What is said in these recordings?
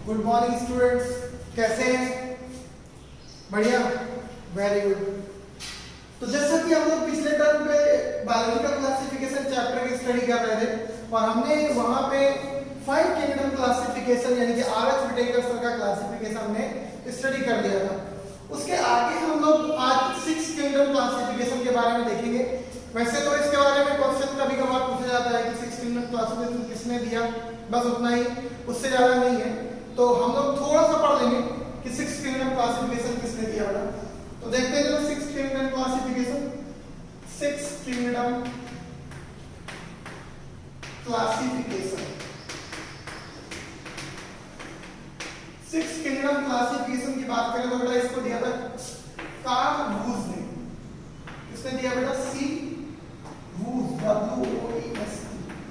Good morning students, कैसे हैं? बढ़िया, वेरी गुड। तो जैसा कि हम लोग पिछले टर्म पे बायोलॉजिकल क्लासिफिकेशन चैप्टर की स्टडी कर रहे थे और हमने वहां पे 5 किंगडम क्लासिफिकेशन यानी कि आरएच विटेकर सर का क्लासिफिकेशन हमने स्टडी कर लिया था। उसके आगे हम लोग आज 6 किंगडम क्लासिफिकेशन के बारे में देखेंगे। वैसे तो इसके बारे में क्वेश्चन कभी कभार पूछा जाता है कि 6 किंगडम क्लासिफिकेशन किसने दिया, बस उतना ही, उससे ज्यादा नहीं है। तो हम लोग थोड़ा सा पढ़ लेंगे कि 6 किंगडम क्लासिफिकेशन किसने दिया था। तो देखते हैं चलो 6 kingdom classification. 6 kingdom classification 6 kingdom classification की बात करें तो बेटा इसको दिया था कार्ल वूज ने। किसने दिया बेटा? C Woese, WOES,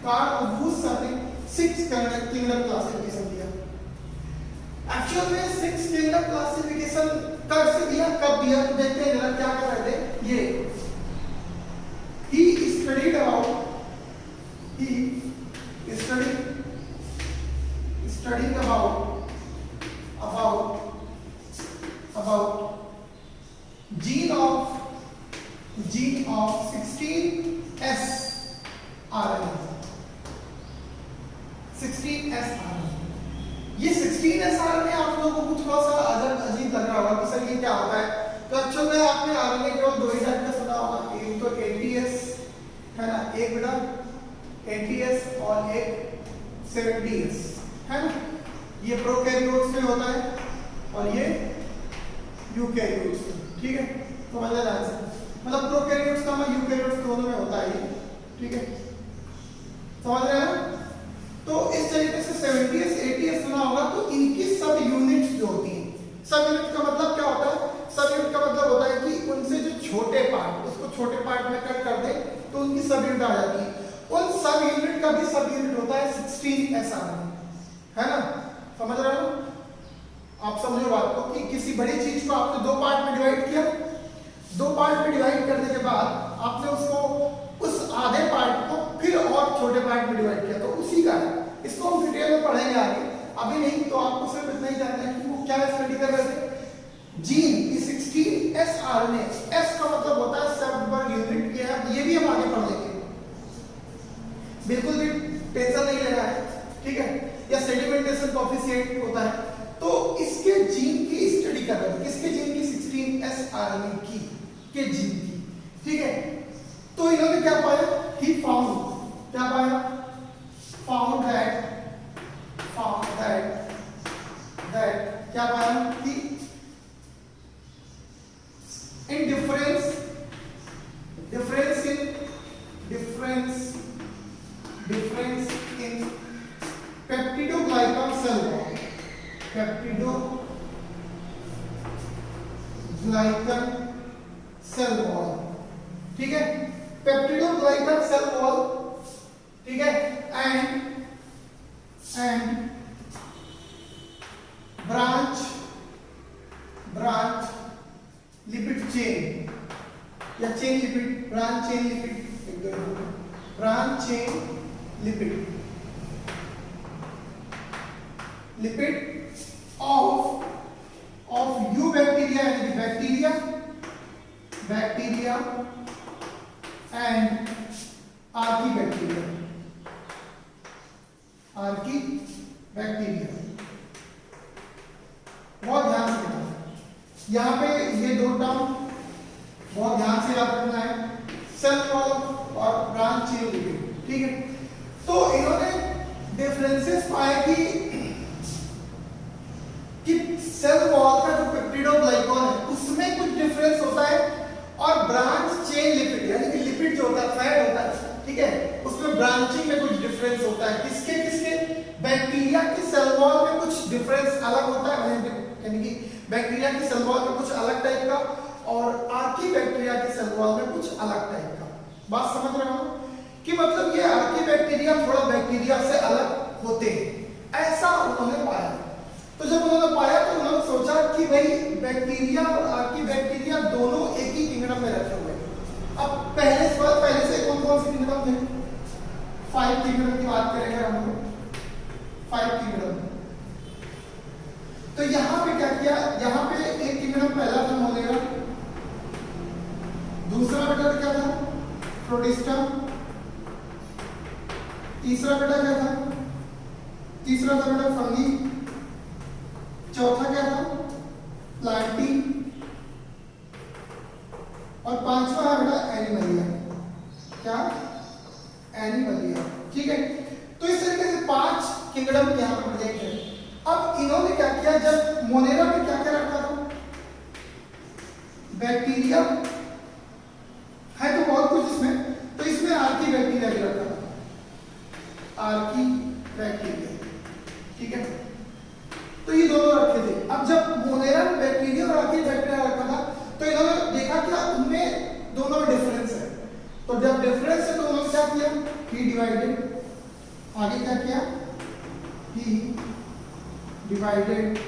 Carl Woese sir ने 6 किंगडम क्लासिफिकेशन दिया। एक्चुअल में 6 किंगडम क्लासिफिकेशन कब से दिया, कब दिया? तो देखते हैं जरा क्या कर रहे थे ये। He studied about gene of 16S RNA। 16S RNA, ये 16S RNA आप लोगों को थोड़ा सा अजीब लग रहा होगा कि सर ये क्या होता है। तो एक्चुअल में आपने RNA केवल दो ही टाइप का सुना होगा, एक तो ATS है ना, एक बेटा ATS और एक 70S है ना। ये प्रोकैरियोट्स में होता है और ये यूकैरियोट्स में, ठीक है। तो समझ ध्यान से, मतलब प्रोकैरियोट्स का और यूकैरियोट्स दोनों में होता है ये, ठीक है, समझ रहे हैं। तो इस तरीके से 70S 80S सुना होगा। तो इनकी सब यूनिट्स जो होती हैं, सब यूनिट का मतलब क्या होता है? सब यूनिट का मतलब होता है कि उनसे जो छोटे पार्ट, उसको छोटे पार्ट में कट कर दे तो उनकी सब यूनिट आ जाती है। उन सब यूनिट का भी सब यूनिट होता है 16S RNA, है ना। समझ रहे हो आप? समझो बात को कि किसी बड़ी चीज को आपने दो पार्ट में डिवाइड किया, दो पार्ट में डिवाइड करने के बाद आपने उसको उस आधे पार्ट को फिर और छोटे पार्ट में डिवाइड किया, तो उसी का है। इसको हम डिटेल में पढ़ेंगे आगे, अभी नहीं। तो आपको सिर्फ इतना ही जानना है कि वो क्या स्टडी कर रहे थे। जीन 16S RNA, S का मतलब होता है सेप्टेम्बर यूनिट, ये भी हम आगे पढ़ लेंगे, बिल्कुल भी टेंशन नहीं लेना है, ठीक है। या सेडिमेंटेशन कोएफिशिएंट होता है। तो इसके जीन की स्टडी कर रहे थे, किसके जीन की? 16S RNA के जीन की, ठीक है। तो इन्होंने क्या पाया? ही फाउंड, क्या पाया? फाउंड दैट क्या पाया कि इन difference in peptidoglycan cell wall, ठीक है, पेप्टिडोग्लाइकन सेल वॉल, ठीक है, एंड ब्रांच लिपिड चेन या chain lipid, branch chain lipid of you bacteria यानी बैक्टीरिया एंड आर्की बैक्टीरिया। बहुत ध्यान से देखना, यहाँ पे ये दो टर्म बहुत ध्यान से याद रखना है, सेल वॉल और ब्रांच चेन लिपिड, ठीक है। तो इन्होंने डिफरेंसेस पाए कि सेल वॉल का जो पेप्टिडोग्लाइकन है उसमें कुछ डिफरेंस होता है और ब्रांच चेन लिपिड यानी कि लिपिड जो होता है, फैट होता है, ठीक है, उसमें ब्रांचिंग में कुछ डिफरेंस होता है। किसके? बैक्टीरिया की सेल वॉल में कुछ डिफरेंस अलग होता है, यानी कि बैक्टीरिया की सेल वॉल में कुछ अलग टाइप का और आर्की बैक्टीरिया की सेल वॉल में कुछ अलग टाइप का। बात समझ रहे हो कि मतलब ये आर्की बैक्टीरिया थोड़ा बैक्टीरिया से अलग होते हैं, ऐसा उन्होंने पाया। तो जब उन्होंने पाया तो उन्होंने सोचा कि भाई बैक्टीरिया और आर्की बैक्टीरिया दोनों एक ही किंगडम में रखे हुए हैं। अब पहले से कौन से किंगडम थे? 5 किंगडम की बात करेंगे हम लोग। 5 किंगडम तो यहाँ पे क्या किया, यहाँ पे एक किंगडम पहला था मोनेरा, दूसरा बेटा क्या था प्रोटिस्टा, तीसरा बेटा क्या था, तीसरा था बेटा फंगी, चौथा क्या था प्लांटी, और पांचवा है बेटा एनिमलिया। क्या एनिमलिया। ठीक है, तो इस तरीके से 5 किंगडम यहाँ पर प्रेजेंट है। अब इन्होंने क्या किया, जब मोनेरा में क्या क्या रखा था, बैक्टीरिया है तो बहुत कुछ इसमें, तो इसमें आर्की बैक्टीरिया भी रखा था, आर्की बैक्टीरिया। ठीक है, तो ये दोनों रखे थे। अब जब मोनेरा में बैक्टीरिया और आर्की बैक्टीरिया रखा था तो इन्होंने देखा क्या उनमें दोनों में डिफरेंस है, तो जब डिफरेंस है तो उन्होंने क्या किया, ही डिवाइडेड, आगे क्या किया, he divided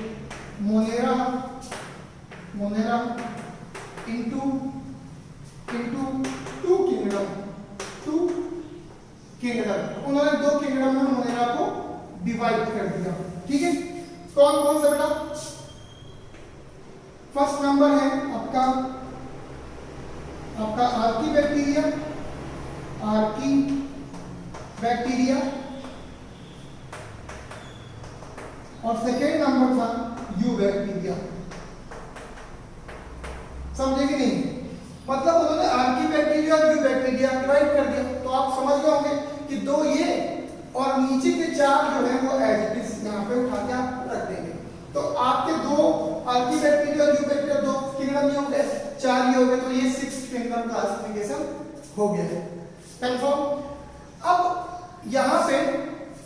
Monera into two kingdom, उन्होंने 2 किंगडम में मोनेरा को डिवाइड कर दिया। ठीक है, कौन कौन सा बेटा, फर्स्ट नंबर है आपका आर्की बैक्टीरिया, और सेकेंड नंबर था यू बैक्टीरिया। समझे कि नहीं, मतलब उन्होंने आर्की बैक्टीरिया और यू बैक्टीरिया डिवाइड कर दिया। तो आप समझ गए होंगे कि 2 ये और नीचे के 4 जो है वो एज इट इज यहाँ पे उठा के आप रख देंगे। तो आपके 2 आर्की बैक्टीरिया और यू बैक्टीरिया 2 किंगडम ये हो गए, 4 ये हो गए, तो ये 6 किंगडम क्लासिफिकेशन हो गया है। कंफर्म। अब यहाँ पे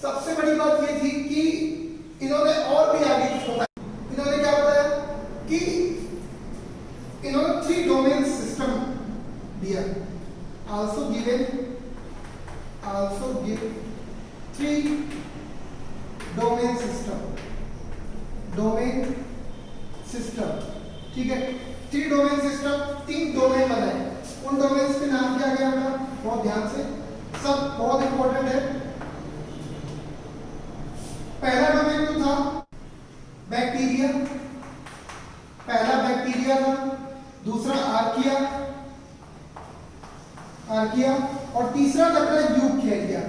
सबसे बड़ी बात ये थी कि इन्होंने और भी आगे कुछ बताया। इन्होंने क्या बताया कि इन्होंने 3 डोमेन सिस्टम दिया, आल्सो गिव 3 डोमेन सिस्टम। ठीक है, 3 डोमेन सिस्टम, 3 डोमेन बनाए। उन डोमेन्स के नाम क्या गया था, बहुत ध्यान से, सब बहुत इंपॉर्टेंट है। पहला डोमेन तो था बैक्टीरिया, पहला बैक्टीरिया था, दूसरा आर्किया, और तीसरा था यूकैरिया।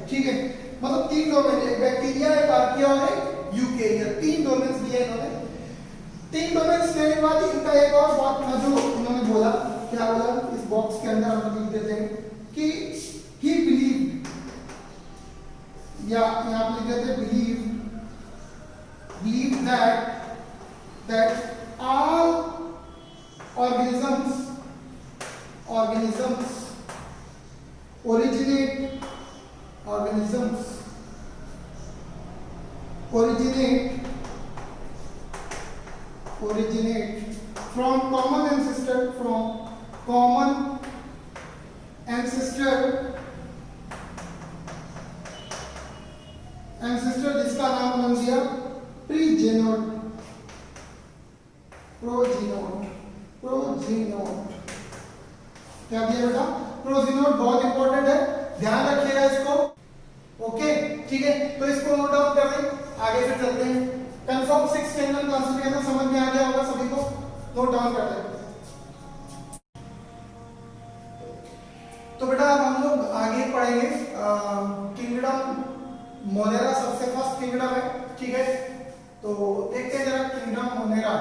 ठीक है, मतलब 3 डोमेन, एक बैक्टीरिया, एक आर्किया और एक यूकैरिया, 3 डोमेन्स दिए इन्होंने। 3 डोमेन्स देने के बाद इनका एक और बात था जो इन्होंने बोला, क्या बोला, इस बॉक्स के अंदर हम लिख देते हैं कि ही बिलीव, या यहाँ पे लिख देते हैं believe that all organisms originate from common ancestor जिसका नाम बन दिया प्रोजीनोट। क्या दिया बेटा, प्रोजीनोट, बहुत इंपॉर्टेंट है, ध्यान रखिएगा इसको। ओके, ठीक है, तो इसको नोट डाउन कर दें, आगे फिर चलते हैं। कंफर्म 6 किंगडम क्लासिफिकेशन समझ में आ गया होगा सभी को, नोट डाउन कर दें। तो बेटा अब हम लोग आगे पढ़ेंगे किंगडम मोनेरा, सबसे फर्स्ट किंगडम है। ठीक है, तो देखते हैं जरा किंगडम मोनेरा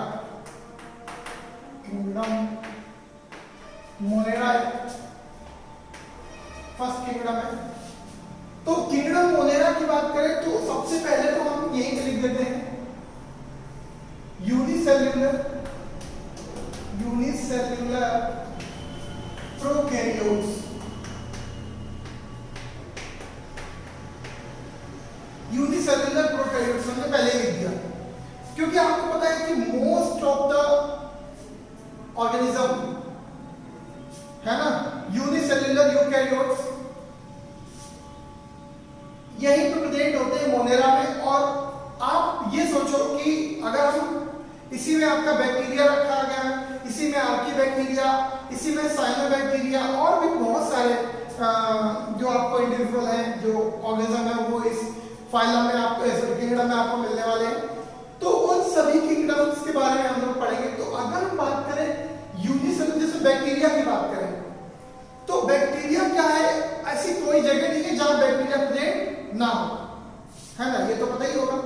फर्स्ट किंगडम है। तो किंगडम मोनेरा की बात करें तो सबसे पहले तो हम यही लिख देते हैं यूनिसेल्युलर प्रोकैरियोट्स। यूनिसेल्युलर प्रोकैरियोट्स हमने पहले लिख दिया, क्योंकि आपको पता है कि मोस्ट ऑफ द ऑर्गेनिज्म है ना यूनिसेल्युलर यूकैरियोट्स यही तो प्रेजेंट होते हैं मोनेरा में। और आप ये सोचो कि अगर हम इसी में आपका बैक्टीरिया रखा गया है, इसी में आर्की बैक्टीरिया, इसी में साइनोबैक्टीरिया और भी बहुत सारे जो आपको इंडिविजुअल हैं, जो ऑर्गेनिज्म है वो इस फाइलम में आपको किंगडम में आपको मिलने वाले हैं। तो उन सभी किंगडम्स के बारे में हम लोग पढ़ेंगे। तो अगर हम बात करें यूनिसेलुलर, जैसे बैक्टीरिया की बात करें, तो बैक्टीरिया क्या है, ऐसी कोई जगह नहीं है जहां बैक्टीरिया प्रेजेंट ना हो, है ना, ये तो पता ही होगा।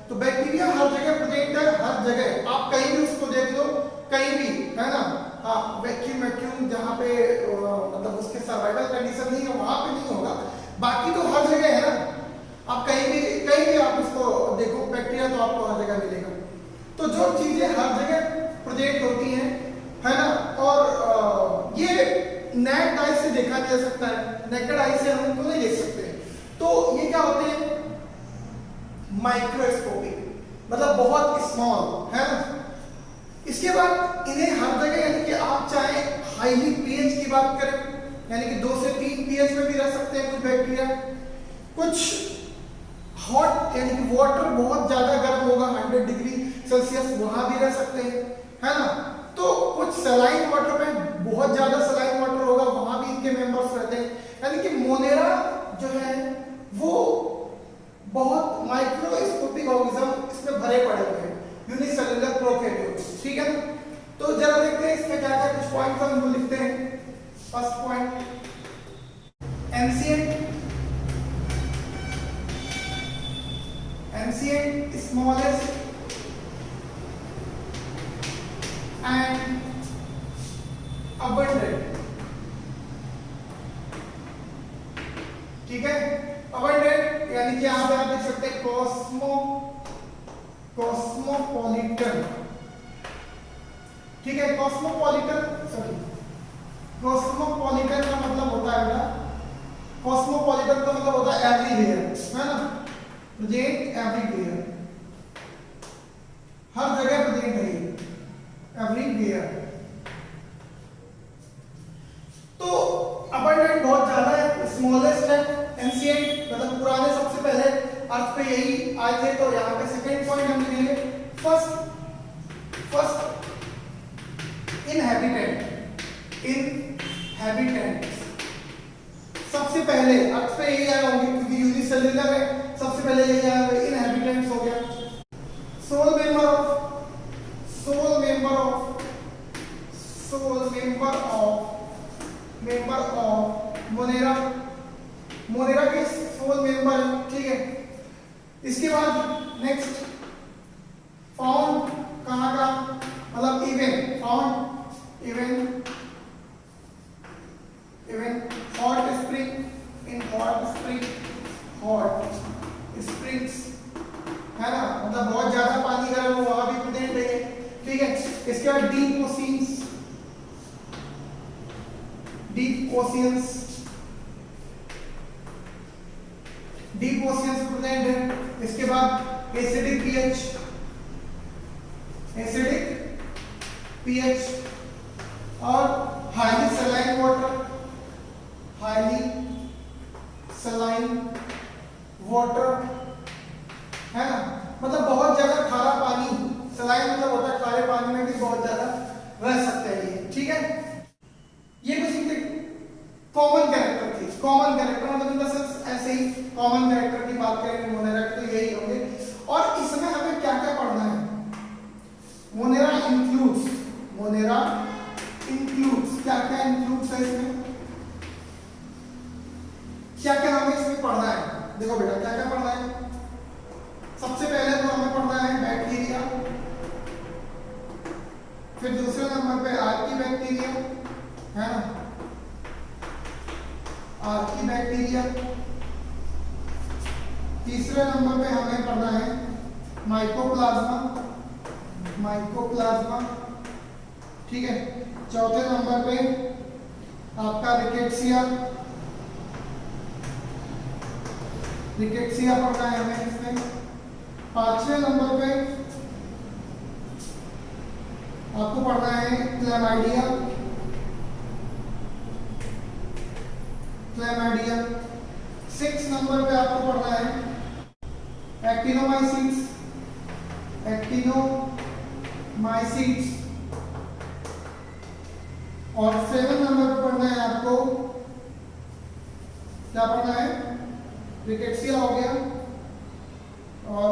तो बैक्टीरिया हर जगह प्रेजेंट है, हर जगह आप कहीं भी उसको देख लो, कहीं भी, है ना। हाँ, वैक्यूम जहाँ पे मतलब उसके सर्वाइवल कंडीशन नहीं है वहां पे नहीं होगा, बाकी तो हर जगह है ना। आप कहीं भी आप उसको देखो बैक्टीरिया, तो आपको हर जगह मिलेगा। तो जो चीजें हर जगह प्रेजेंट होती हैं, है ना, और ये नेक्ड आई से देखा जा सकता है, नेकेड आई से हम उनको नहीं देख सकते। तो ये क्या होते हैं, माइक्रोस्कोपिक, मतलब बहुत स्मॉल, है ना। इसके बाद इन्हें हर जगह, यानी कि आप चाहे हाईली पीएच की बात करें, यानी कि 2 से 3 पीएच में भी रह सकते हैं कुछ बैक्टीरिया, कुछ हॉट यानी कि वाटर बहुत ज्यादा गर्म होगा 100 डिग्री सेल्सियस, वहां भी रह सकते हैं, है ना। तो कुछ सलाइन वाटर में बहुत ज्यादा सलाइन वाटर होगा, वहां भी इनके मेंबर्स रहते हैं। यानी कि मोनेरा जो है वो बहुत माइक्रोस्कोपिक ऑर्गेनिज्म इसमें भरे पड़े हुए हैं, यूनिसेलुलर प्रोकैरियोट्स, ठीक है ना। तो जरा देखते हैं इसमें क्या क्या कुछ पॉइंट्स हम लिखते हैं। First point, ancient smallest and abundant, ठीक है। अबंडेंट यानी कि यहां पे आप देख सकते हैं कॉस्मोपॉलिटन, ठीक है। कॉस्मोपॉलिटन का मतलब होता है, कॉस्मोपॉलिटन का मतलब होता है एवरीवेयर, है ना, प्रेजेंट एवरीवेयर, हर जगह प्रेजेंट है ये एवरीवेयर। तो अबंडेंट बहुत ज्यादा है, स्मॉलेस्ट है, एंशिएंट मतलब पुराने सबसे पहले अर्थ पे यही आए थे। तो यहाँ पे सेकंड पॉइंट हम लिखेंगे फर्स्ट इनहैबिटेंट, सबसे पहले अर्थ पे यही आए होंगे क्योंकि यूनिसेल्युलर है, सबसे पहले यही आया होगा, इनहैबिटेंट्स हो गया। सोल मेंबर ऑफ मोनेरा के सोल मेंबर, ठीक है। इसके बाद नेक्स्ट, फाउंड कहाँ का, मतलब इवन हॉट स्प्रिंग्स, है ना, मतलब बहुत ज्यादा पानी गर्म हो वहां भी प्रेजेंट है, ठीक है। इसके बाद डीप ओशियंस प्रेजेंट है। इसके बाद एसिडिक पीएच और हाईली सलाइन वाटर, है ना, मतलब बहुत ज्यादा खारा पानी, सलाइन मतलब होता है खारे पानी में भी बहुत ज्यादा रह सकते हैं ये, ठीक है। ये कुछ इनके कॉमन कैरेक्टर मतलब इन द सेंस ऐसे ही कॉमन कैरेक्टर की बात करें मोनेरा की तो यही होंगे। और इसमें हमें क्या क्या पढ़ना है, मोनेरा इंक्लूड्स क्या क्या इंक्लूड्स है इसमें, क्या क्या हमें इसमें पढ़ना है। देखो बेटा क्या क्या पढ़ना है, सबसे पहले तो हमें पढ़ना है बैक्टीरिया, फिर दूसरे नंबर पे आर्कीबैक्टीरिया, है ना, आर्कीबैक्टीरिया। तीसरे नंबर पे हमें पढ़ना है माइकोप्लाज्मा, ठीक है। चौथे नंबर पे आपका रिकेट्सिया पढ़ना है हमें इसमें। पांचवें नंबर पे आपको पढ़ना है क्लैमाइडिया। सिक्स नंबर पे आपको पढ़ना है एक्टिनोमाइसीट्स। और 7 नंबर पे पढ़ना है आपको, क्या पढ़ना है, रिकेट्सिया हो गया, और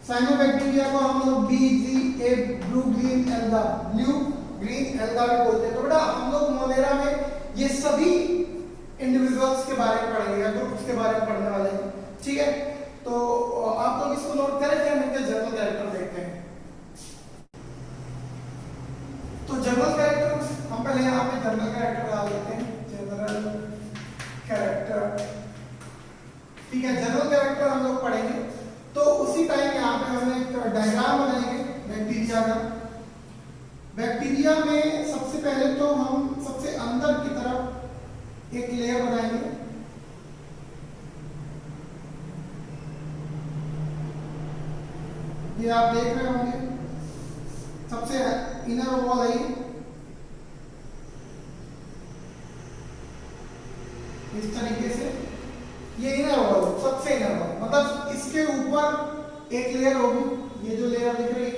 साइनोबैक्टीरिया को हम लोग BGA ब्लू ग्रीन एल्गा भी बोलते हैं। तो बेटा हम लोग मोनेरा में ये सभी इंडिविजुअल्स के बारे में पढ़ेंगे या ग्रुप्स के बारे में पढ़ने वाले हैं, ठीक है। तो आप लोग इसको नोट करें, फिर हम इनके जनरल कैरेक्टर देखते हैं। तो जनरल कैरेक्टर हम पहले यहाँ पे जनरल कैरेक्टर डाल देते हैं, जनरल कैरेक्टर, ठीक है। जनरल कैरेक्टर हम लोग पढ़ेंगे तो उसी टाइम यहाँ पे हम एक डायग्राम बनाएंगे बैक्टीरिया का। बैक्टीरिया में सबसे पहले तो हम सबसे अंदर की तरफ एक लेयर बनाएंगे, ये आप देख रहे होंगे सबसे इनर वॉल है इस तरीके से, ये इनर वॉल सबसे इनर वॉल, मतलब इसके ऊपर एक लेयर होगी, ये जो लेयर दिख रही है,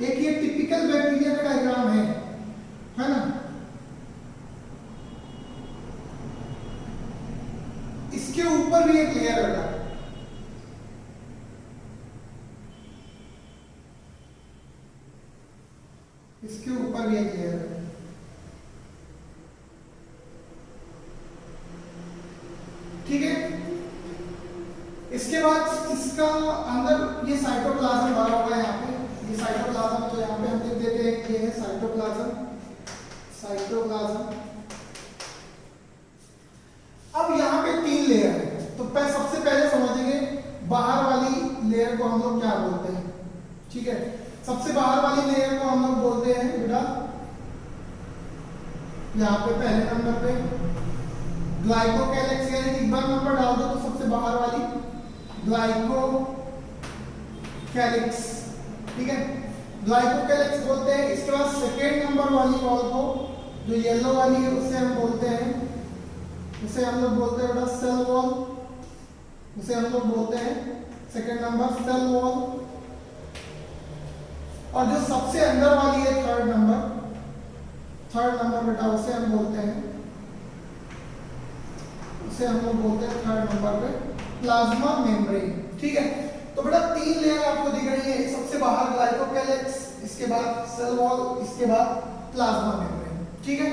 एक ये टिपिकल बैक्टीरिया का डायग्राम है ना। इसके ऊपर भी एक लेयर होगा, इसके ऊपर भी एक लेयर है, ठीक है। इसके बाद इसका अंदर ये साइटोप्लाज्म भरा हुआ है, यहाँ पे ये साइटोप्लाज्म, तो यहाँ पे हम लिख देते हैं कि ये है साइटोप्लाज्म। अब यहाँ पे 3 लेयर है, तो सबसे पहले समझेंगे बाहर वाली लेयर को हम लोग क्या बोलते हैं, ठीक है। सबसे बाहर वाली लेयर को हम लोग बोलते हैं बेटा, यहाँ पे पहले नंबर पे ग्लाइकोकैलिक्स, यानी एक बार नंबर डाल दो तो सबसे बाहर वाली ग्लाइकोकैलिक्स, ठीक है, ग्लाइकोकैलिक्स बोलते हैं। इसके बाद सेकेंड नंबर वाली वॉल को जो येलो वाली है उसे हम बोलते हैं, उसे हम लोग बोलते हैं बेटा सेल वॉल, उसे हम लोग बोलते हैं सेकेंड नंबर सेल वॉल। और जो सबसे अंदर वाली है थर्ड नंबर बेटा, उसे हम बोलते हैं थर्ड नंबर पे प्लाज्मा मेम्ब्रेन, ठीक है। तो बेटा 3 लेयर आपको दिख रही है, सबसे बाहर ग्लाइकोकैलिक्स, इसके बाद सेल वॉल, इसके बाद प्लाज्मा मेम्ब्रेन, ठीक है।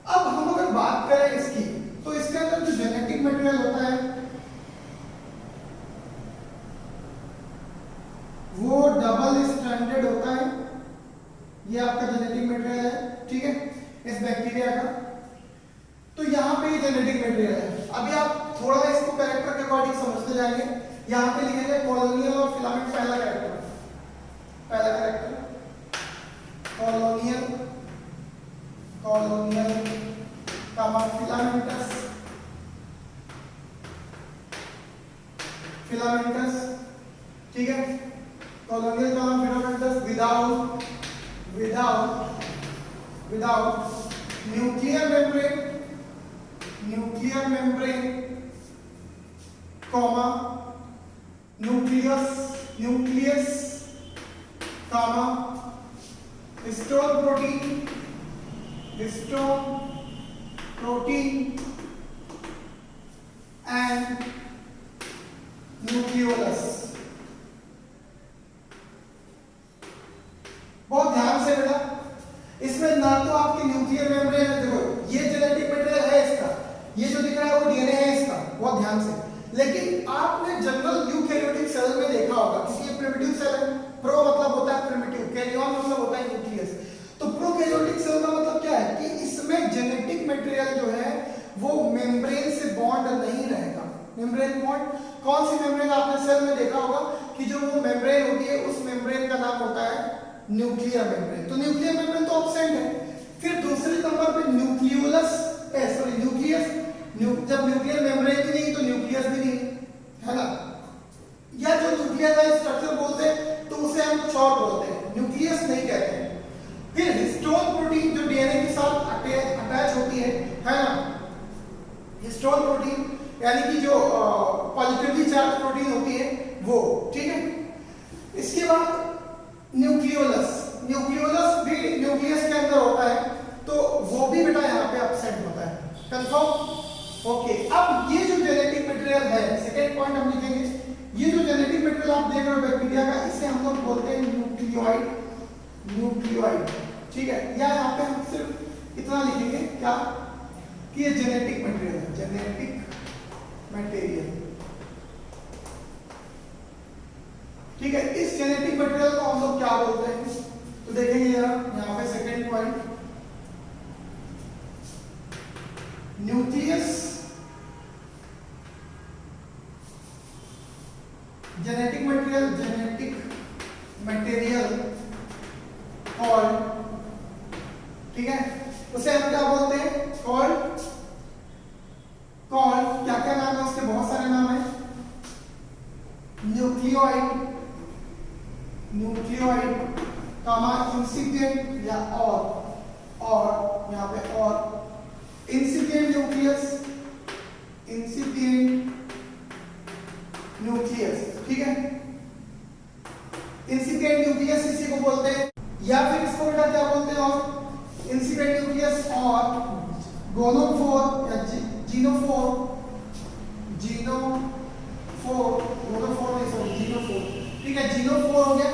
अब हम अगर बात करें इसकी, तो इसके अंदर जो जेनेटिक मटेरियल होता है वो डबल स्ट्रैंडेड होता है, ये आपका जेनेटिक मटेरियल है, ठीक है, इस बैक्टीरिया का। तो यहाँ पे जेनेटिक मटेरियल है। अभी आप थोड़ा इसको कैरेक्टर के अकॉर्डिंग समझते जाएंगे। यहाँ पे लिखेंगे कॉलोनियल और फिलामेंट, पहला कैरेक्टर कॉलोनियल कामा फिलामेंटस, ठीक है, colonial comma filamentous without nuclear membrane comma nucleus comma histone protein and nucleolus. बहुत ध्यान से बेटा, इसमें ना तो आपकी न्यूक्लियर मेम्ब्रेन है, देखो ये जेनेटिक मटेरियल है इसका, ये जो दिख रहा है वो डीएनए है इसका, बहुत ध्यान से। लेकिन आपने जनरल यूकैरियोटिक सेल में देखा होगा, क्योंकि ये प्रिमिटिव सेल है, प्रो मतलब होता है प्रिमिटिव, कैरियन मतलब होता है न्यूक्लियस। तो प्रोकैरियोटिक सेल का मतलब क्या है कि इसमें जेनेटिक मटेरियल जो है वो मेम्ब्रेन से बॉन्ड नहीं रहेगा। मेम्ब्रेन बॉन्ड, कौन सी मेम्ब्रेन आपने सेल में देखा होगा कि जो वो मेम्ब्रेन होती है, उस मेम्ब्रेन का नाम होता है न्यूक्लियर मेम्ब्रेन। तो न्यूक्लियर मेम्ब्रेन तो एब्सेंट है। फिर दूसरे नंबर पे न्यूक्लियस, जब न्यूक्लियर मेम्ब्रेन भी नहीं तो न्यूक्लियस भी नहीं है ना, या जो न्यूक्लियर का स्ट्रक्चर बोलते हैं तो उसे हम कुछ और बोलते हैं, न्यूक्लियस नहीं कहते हैं। फिर हिस्टोन प्रोटीन जो डीएनए के साथ अटैच होती है ना, हिस्टोन प्रोटीन यानी कि जो पॉजिटिवली चार्ज प्रोटीन होती है वो, ठीक है। इसके बाद न्यूक्लियोलस भी न्यूक्लियस के अंदर होता है, तो वो भी बेटा यहाँ पे एब्सेंट होता है। कंफर्म? ओके, अब ये जो जेनेटिक मटेरियल है, सेकेंड पॉइंट हम लिखेंगे, ये जो जेनेटिक मटेरियल आप देख रहे हो बैक्टीरिया का, इसे हम लोग बोलते हैं न्यूक्लियोइड। न्यूक्लियोइड, ठीक है। या यहाँ पे हम सिर्फ इतना लिखेंगे क्या कि ये जेनेटिक मटेरियल है, जेनेटिक मटेरियल, ठीक है। इस जेनेटिक मटेरियल को हम लोग क्या बोलते हैं, तो देखेंगे यहाँ पे second point, nucleus, genetic material called, ठीक है, उसे हम क्या बोलते हैं, कॉल्ड क्या क्या नाम है उसके, बहुत सारे नाम है, न्यूक्लियोइड, कामा इंसिपिएंट या और यहाँ पे और इंसिपिएंट न्यूक्लियस, ठीक है। इंसिपिएंट न्यूक्लियस इसी को बोलते हैं, या फिर इसको बेटा क्या बोलते हैं, और इंसिपिएंट न्यूक्लियस और गोनोफोर या जीनोफोर नहीं, सॉरी जीनोफोर, ठीक है, जीनोफोर हो गया।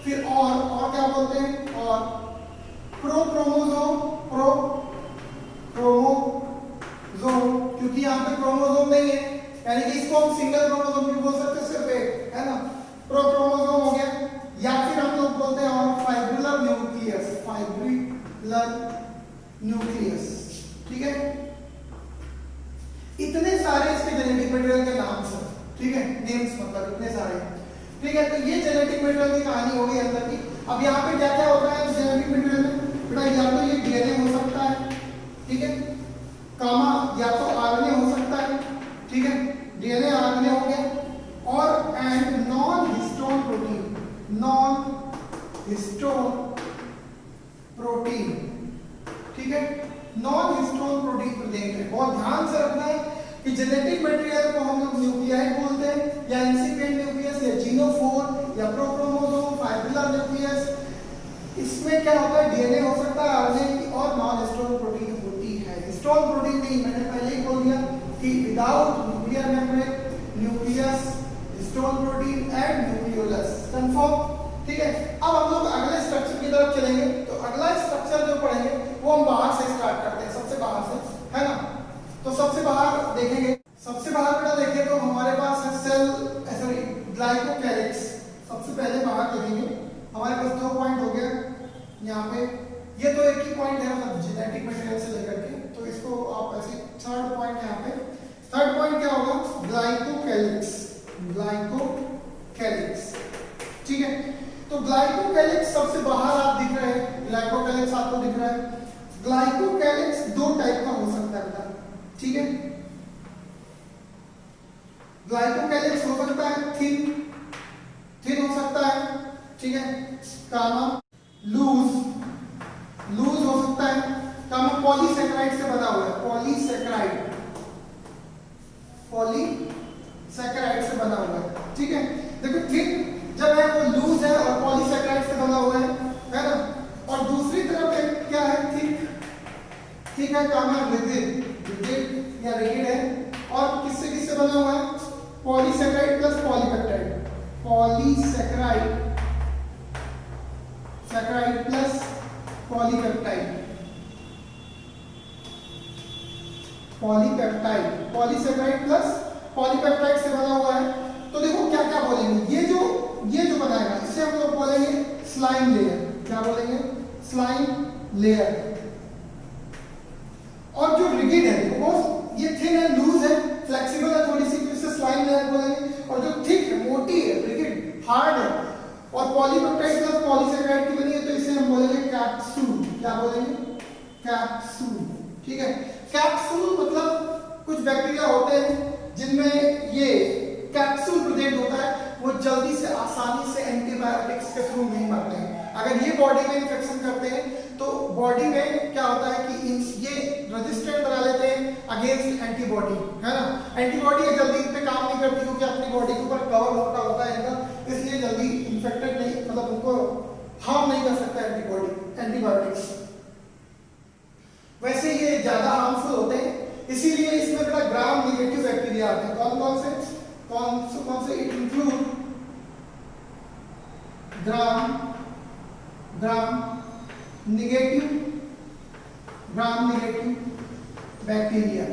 फिर और क्या बोलते हैं, और प्रोक्रोमोसोम, क्योंकि यहाँ पे क्रोमोसोम नहीं है, यानी कि इसको हम सिंगल क्रोमोसोम भी बोल सकते हैं, सिर्फ एक है ना, प्रोक्रोमोसोम हो गया। या फिर हम लोग बोलते हैं और फाइब्रिलर न्यूक्लियस, ठीक है। इतने सारे इसके जेनेटिक मटेरियल के नाम हैं, ठीक है, नेम्स मतलब इतने सारे, ठीक है। तो ये जेनेटिक मटेरियल की कहानी हो गई अंदर की। अब यहाँ पे क्या क्या होता है जेनेटिक मटेरियल में बेटा, या तो ये डीएनए हो सकता है, ठीक है, कामा या तो आरएनए हो सकता है, ठीक है, डीएनए आरएनए हो गया, और एंड नॉन हिस्टोन प्रोटीन, ठीक है, नॉन हिस्टोन प्रोटीन प्रेजेंट है। बहुत ध्यान से रखना है कि जेनेटिक मटेरियल को हम लोग न्यूक्लियाइड बोलते हैं, या इंसिपिएंट न्यूक्लियस, या जीनोफोर, या प्रोक्रोमोसोम, फाइब्रिलर न्यूक्लियस। इसमें क्या होता है, डीएनए हो सकता है, आरएनए की, और नॉन हिस्टोन प्रोटीन होती है। हिस्टोन प्रोटीन नहीं, मैंने पहले ही बोल दिया कि without nuclear membrane, nucleus, histone protein and nucleolus. Confirm? ठीक है। अब हम लोग अगले स्ट्रक्चर की तरफ चलेंगे। तो अगला स्ट्रक्चर जो पढ़ेंगे वो हम बाहर से स्टार्ट करते हैं, सबसे बाहर से, है ना। तो सबसे बाहर देखेंगे, सबसे बाहर बेटा देखिए तो हमारे पास है सेल, सॉरी, ग्लाइकोकैलिक्स। सबसे पहले बाहर देखेंगे, हमारे पास 2 पॉइंट हो गया यहाँ पे। ये तो एक ही पॉइंट है, मतलब जेनेटिक मटेरियल से लेकर के, तो इसको आप ऐसे थर्ड पॉइंट यहाँ पे। थर्ड पॉइंट क्या होगा, ग्लाइकोकैलिक्स, ठीक है। तो ग्लाइकोकैलिक्स सबसे बाहर आप दिख रहे हैं, ग्लाइकोकैलिक्स आपको दिख रहा है। ग्लाइकोकैलिक्स 2 टाइप का हो सकता है बेटा, ठीक है। ग्लाइकोकैलिक्स हो सकता है थिन हो सकता है, ठीक है, कामा लूज हो सकता है, कामा पॉलीसैकेराइड से बना हुआ है, पॉलीसैकेराइड से बना हुआ है, ठीक है। देखो थिन जब है वो लूज है और पॉलीसैकेराइड से बना हुआ है ना। और दूसरी तरफ एक क्या है, थिक है, कामा रिजिड या रिजिड है, और किससे बना हुआ है, polysaccharide plus polypeptide, saccharide plus polysaccharide plus polypeptide से बना हुआ है। तो देखो क्या क्या बोलेंगे, ये जो बनाएगा इसे हम लोग बोलेंगे स्लाइम लेयर। क्या बोलेंगे, स्लाइम लेयर। और जो रिजिड है, देखो ये थिन है, लूज है, फ्लेक्सिबल है थोड़ी सी, तो इसे स्लाइम लेयर बोलेंगे। और जो थिक है, मोटी है, रिजिड, हार्ड है, और पॉलीपेप्टाइड प्लस पॉलीसैकेराइड की बनी है, तो इसे हम बोलेंगे कैप्सूल। क्या बोलेंगे, कैप्सूल, ठीक है। कैप्सूल मतलब कुछ बैक्टीरिया होते हैं जिनमें ये कैप्सूल प्रेजेंट होता है, वो जल्दी से आसानी से एंटीबायोटिक्स के थ्रू नहीं मरते हैं। अगर ये बॉडी में इन्फेक्शन करते हैं तो बॉडी में क्या होता है कि ये रेजिस्टेंट बना लेते हैं अगेंस्ट एंटीबॉडी, है ना। एंटीबॉडी ये जल्दी पे काम नहीं करती क्योंकि अपनी बॉडी के ऊपर कवर होता है इनका, इसलिए जल्दी इन्फेक्टेड नहीं, मतलब उनको हार्म नहीं कर सकता एंटीबायोटिक्स। ये ज्यादा हार्मफुल होते हैं, इसीलिए इसमें बेटा ग्राम निगेटिव बैक्टीरिया आते हैं। कौन से it include gram negative bacteria.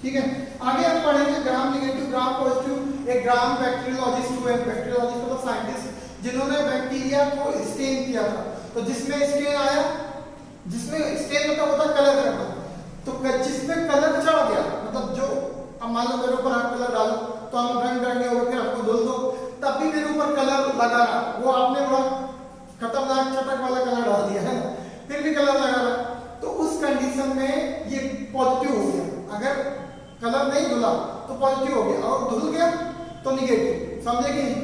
ठीक है, आगे हम पढ़ेंगे ग्राम निगेटिव, ग्राम पॉजिटिव। एक ग्राम बैक्टीरियोलॉजिस्ट हुए, बैक्टीरियोलॉजिस्ट मतलब साइंटिस्ट जिन्होंने बैक्टीरिया को स्टेन किया था। तो जिसमें स्टेन आया, जिसमें स्टेन मतलब होता है कलर करना, तो जिसमें कलर चढ़ गया, मतलब जो अब मान लो मेरे ऊपर आप कलर डालो तो हम रंग करने होगा, फिर आपको धुल दो तब भी मेरे ऊपर कलर लगा रहा, वो आपने बड़ा खतरनाक चटक वाला कलर डाल दिया है ना, फिर भी कलर लगा रहा, तो उस कंडीशन में ये पॉजिटिव हो गया। अगर कलर नहीं धुला तो पॉजिटिव हो गया, और धुल गया तो निगेटिव। समझे कि नहीं?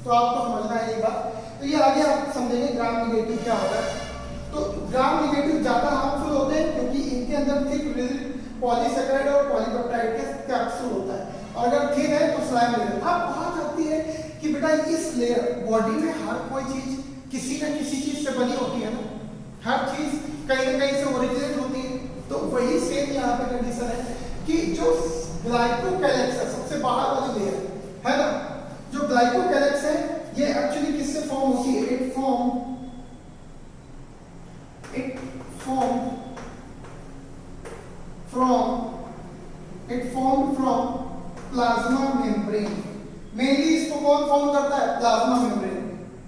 तो आपको समझना है ये बात। तो ये आगे आप समझेंगे ग्राम निगेटिव क्या होता है। तो ग्राम निगेटिव ज्यादा हार्मफुल होते हैं क्योंकि इनके अंदर थिक पॉलीसेकेराइड और पॉलीपेप्टाइड के कैप्सूल होता है, और अगर थिन है तो स्लाइम लेयर। अब बात आती है कि बेटा इस लेयर बॉडी में हर कोई चीज किसी न किसी चीज से बनी होती है ना, हर चीज कहीं ना कहीं से ओरिजिनेट होती है। तो वही सेम यहाँ पे कंडीशन है कि जो ग्लाइकोकैलिक्स है, सबसे बाहर वाली लेयर है ना, जो ग्लाइकोकैलिक्स है ये एक्चुअली किससे फॉर्म होती है? It form from plasma membrane. Mainly इसको कौन फॉर्म करता है? Plasma membrane.